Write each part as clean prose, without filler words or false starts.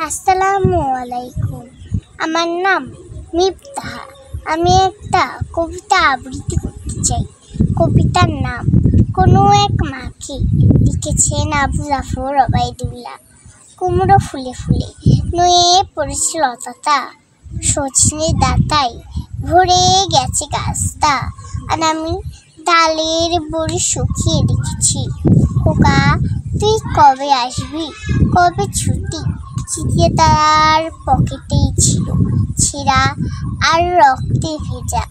আসসালামু আলাইকুম। আমার নাম মিফতাহা। আমি একটা কবিতা আবৃত্তি করতে চাই। কবিতার নাম কোনো এক মাকে, লিখেছেন আবু জাফর ওবায়দুল্লাহ। কুমড়ো ফুলে ফুলে নুয়ে পড়েছে লতাটা, সজনে ডাঁটায় ভরে গেছে গাছটা। আর আমি ডালের বড়ি শুকিয়ে রেখেছি। খোকা, তুই কবে আসবি, কবে ছুটি? চিঠিটা তার পকেটেই ছিল, ছেঁড়া আর রক্তে ভেজা।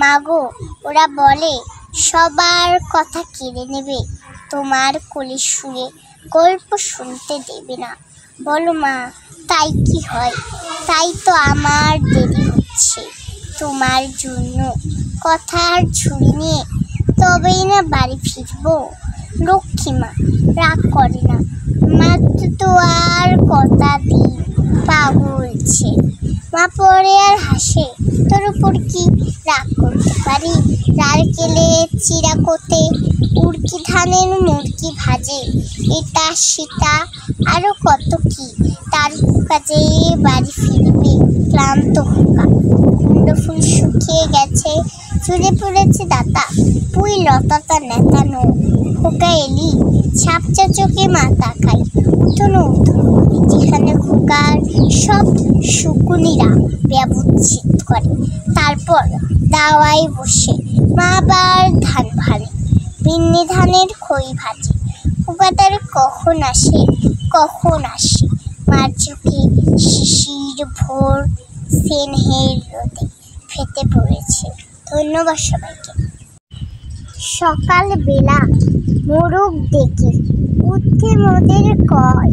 মাগো, ওরা বলে সবার কথা কেড়ে নেবে, তোমার কোলে শুয়ে গল্প শুনতে দেবে না। বলো মা, তাই কি হয়? তাই তো আমার দেরি হচ্ছে তোমার জন্য। কথার ঝুড়ি নিয়ে তবেই না বাড়ি ফিরবো। লক্ষ্মী মা রাগ করে না, মাত্র তো আর কটা দিন পা বলছে। মা পড়ে আর হাসে, তোর উপর কি রাগ করতে পারি? নারকেলে চিরাকোতে উড়কি ধানের মুরকি ভাজে, এটা সেটা আরো কত কি। তার কাজে বাড়ি ফিরবে ক্লান্ত খোকা। কুমড়ো ফুল শুকিয়ে গেছে, চুলে পড়েছে ডাঁটা, পুঁই লতাটা নেতানো। খোকা এলি, ছাপচা চোখে মা তাকাই। উঠোনো উঠোনো, যেখানে খোকার সব শকুনিরা ব্যবচ্ছেদ করে। তারপর দাওয়ায় বসে মা আবার ধান ভানে, ভিন্নি ধানের খই ভাজে। খোকা তার কখন আসে, কখন আসে? মার চোখে শিশির ভোর স্নেহের রোদে ফেটে পড়েছে। ধন্যবাদ সবাইকে। সকালবেলা মোরগ ডেকে উঠে মোদের কয়,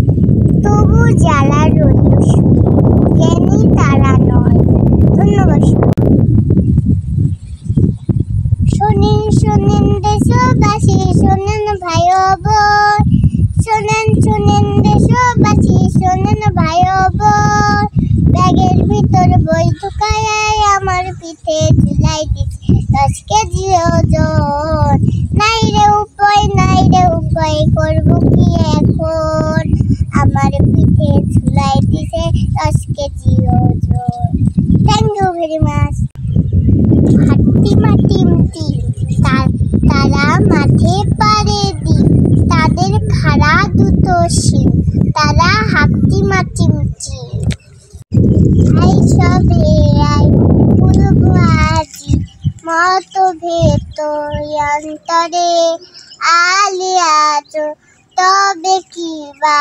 তবু জ্বালা রইল শুয়ে, জ্ঞানী তারা নয়। ধন্যবাদ। শোনেন শোনেন দেশবাসী, শোনেন ভাই বোন, শোনেন শোনেন দেশবাসী, শোনেন ভাই বোন। ব্যাগের ভিতর বই ঢুকায় আমার পিঠে ঝুলাই দিচ্ছে 10 কেজি ওজন। নাই রে উপায়, করবো কি এখন? আমার পিঠে ঝুলাই দিছে 10 কেজি ওজন। Thank you very much. হাট্টিমাটিমটি তারা মাঠে পাড়ে দি, তাদের খাড়া দুটো শিং, তারা হাট্টিমাটিমটি। আই সবে আই বলবো আজি, মতভেদ অন্তরে আলিয়াজ, তবে কি বা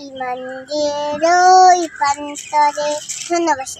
ইমানদের ওই প্রান্তরে। ধন্যবাদ।